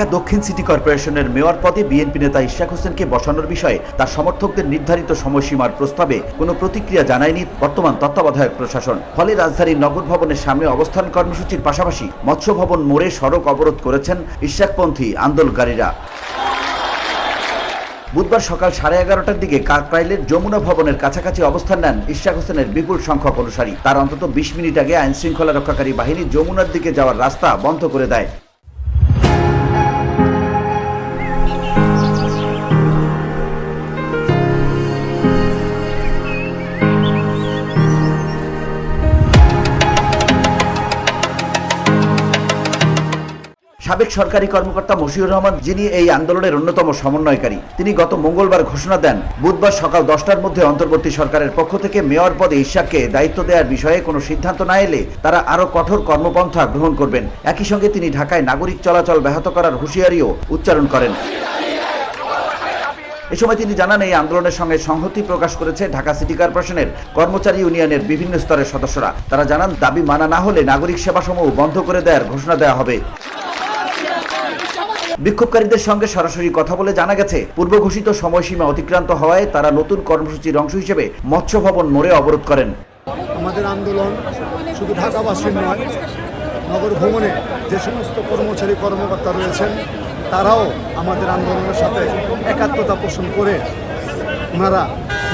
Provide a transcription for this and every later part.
ঢাকা দক্ষিণ সিটি কর্পোরেশনের মেয়র পদে বিএনপি নেতা ইশরাক হোসেনকে বসানোর বিষয়ে তার সমর্থকদের নির্ধারিত সময়সীমার প্রস্তাবে কোনো প্রতিক্রিয়া জানায়নি বর্তমান তত্ত্বাবধায়ক প্রশাসন। ফলে রাজধানীর নগর ভবনের সামনে অবস্থান কর্মসূচির পাশাপাশি মৎস্য ভবন মোড়ে সড়ক অবরোধ করেছেন ইশরাকপন্থী আন্দোলনকারীরা। বুধবার সকাল 11:30টার দিকে কাকরাইলের যমুনা ভবনের কাছাকাছি অবস্থান নেন ইশরাক হোসেনের বিপুল সংখ্যক অনুসারী। তার অন্তত 20 মিনিট আগে আইন শৃঙ্খলা রক্ষাকারী বাহিনী যমুনার দিকে যাওয়ার রাস্তা বন্ধ করে দেয়। সাবেক সরকারি কর্মকর্তা মশিউর রহমান, যিনি এই আন্দোলনের অন্যতম সমন্বয়কারী, তিনি গত মঙ্গলবার ঘোষণা দেন বুধবার সকাল 10টার মধ্যে অন্তর্বর্তী সরকারের পক্ষ থেকে মেয়র পদে ইশরাককে দায়িত্ব দেওয়ার বিষয়ে কোনো সিদ্ধান্ত না এলে তারা আরও কঠোর কর্মপন্থা গ্রহণ করবেন। একই সঙ্গে তিনি ঢাকায় নাগরিক চলাচল ব্যাহত করার হুঁশিয়ারিও উচ্চারণ করেন। এ সময় তিনি জানান, এই আন্দোলনের সঙ্গে সংহতি প্রকাশ করেছে ঢাকা সিটি কর্পোরেশনের কর্মচারী ইউনিয়নের বিভিন্ন স্তরের সদস্যরা। তারা জানান, দাবি মানা না হলে নাগরিক সেবাসমূহ বন্ধ করে দেওয়ার ঘোষণা দেওয়া হবে। বিক্ষোভকারীদের সঙ্গে সরাসরি কথা বলে জানা গেছে, পূর্ব ঘোষিত সময়সীমা অতিক্রান্ত হওয়ায় তারা নতুন কর্মসূচির অংশ হিসেবে মৎস্য ভবন মোড়ে অবরোধ করেন। আমাদের আন্দোলন শুধু ঢাকাবাসীর নয়, নগর ভবনে যে সমস্ত কর্মচারী কর্মকর্তা রয়েছেন তারাও আমাদের আন্দোলনের সাথে একাত্মতা পোষণ করে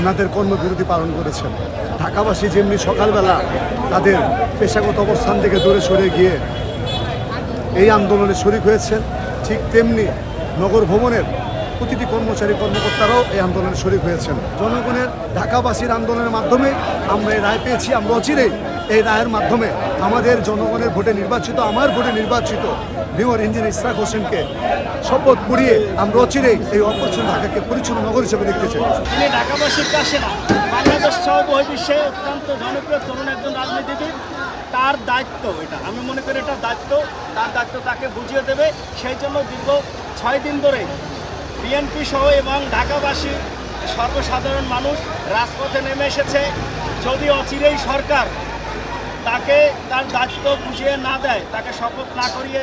ওনাদের কর্মবিরতি পালন করেছেন। ঢাকাবাসী যেমনি সকালবেলা তাদের পেশাগত অবস্থান থেকে দূরে সরে গিয়ে এই আন্দোলনে শরিক হয়েছেন, ঠিক তেমনি নগর ভবনের প্রতিটি কর্মচারী কর্মকর্তারাও এই আন্দোলনে শরিক হয়েছেন। জনগণের ঢাকাবাসীর আন্দোলনের মাধ্যমে আমরা এই রায় পেয়েছি। আমরা অচিরেই এই রায়ের মাধ্যমে আমাদের জনগণের ভোটে নির্বাচিত, আমার ভোটে নির্বাচিত মেয়র ইঞ্জিনিয়ার ইশরাক হোসেনকে শপথ করিয়ে আমরা অচিরেই এই অপরিচ্ছন্ন ঢাকাকে পরিচ্ছন্ন নগর হিসেবে দেখতে চাই। তিনি ঢাকাবাসীর কাছে না, বাংলাদেশ সহ বহির্বিশ্বে অত্যন্ত জনপ্রিয় তরুণ একজন রাজনীতিবিদ। তার দায়িত্ব এটা, আমি মনে করি এটা দায়িত্ব, তার দায়িত্ব তাকে বুঝিয়ে দেবে। সেই জন্য দীর্ঘ 6 দিন ধরে বিএনপি সহ এবং ঢাকাবাসী সর্বসাধারণ মানুষ রাজপথে নেমে এসেছে। যদি অচিরেই সরকার তাকে তার দায়িত্ব বুঝিয়ে না দেয়, তাকে শপথ না করিয়ে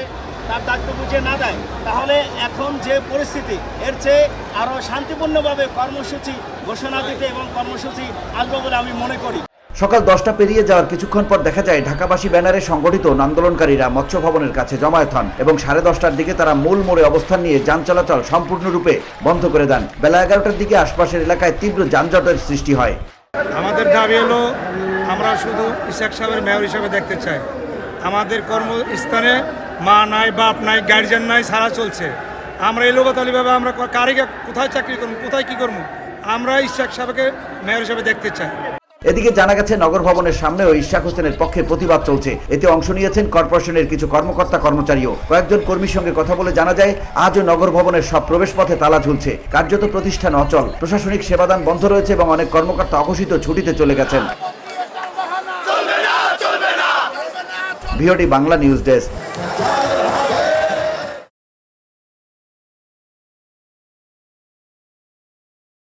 তার দায়িত্ব বুঝিয়ে না দেয়, তাহলে এখন যে পরিস্থিতি, এর চেয়ে আরও শান্তিপূর্ণভাবে কর্মসূচি ঘোষণা দিতে এবং কর্মসূচি আসবে বলে আমি মনে করি। সকাল 10টা পেরিয়ে যাওয়ার কিছুক্ষণ পর দেখা যায় ঢাকাবাসী ব্যানারে সংগঠিত আন্দোলনকারীরা মৎস্য ভবনের কাছে জমায়েত হন এবং 10:30টার দিকে তারা মূল মোড়ে অবস্থান নিয়ে যান চলাচল সম্পূর্ণরূপে বন্ধ করে দেন। বেলা 11টার দিকে আশপাশের এলাকায় তীব্র যানজটের সৃষ্টি হয়। আমাদের দাবি হলো, আমরা শুধু ইশরাক সাহেবের মেয়র হিসেবে দেখতে চাই। আমাদের কর্মস্থানে মা নাই, বাপ নাই, গার্জিয়ান নাই, সারা চলছে। আমরা এই লোকতালিভাবে আমরা কারিগর কোথায় চাকরি করবো, কোথায় কী করবো, আমরা ইশরাক সাহেবকে মেয়র হিসেবে দেখতে চাই। এদিকে জানা গেছে, নগর ভবনের সামনেও ইশরাক হোসেনের পক্ষে প্রতিবাদ চলছে। এতে অংশ নিয়েছেন কর্পোরেশনের কিছু কর্মকর্তা কর্মচারীও। কয়েকজন কর্মীর সঙ্গে কথা বলে জানা যায়, আজও নগর ভবনের সব প্রবেশপথে তালা ঝুলছে। কার্যত প্রতিষ্ঠান অচল, প্রশাসনিক সেবাদান বন্ধ রয়েছে এবং অনেক কর্মকর্তা অঘোষিত ছুটিতে চলে গেছেন। VOD Bangla news desk.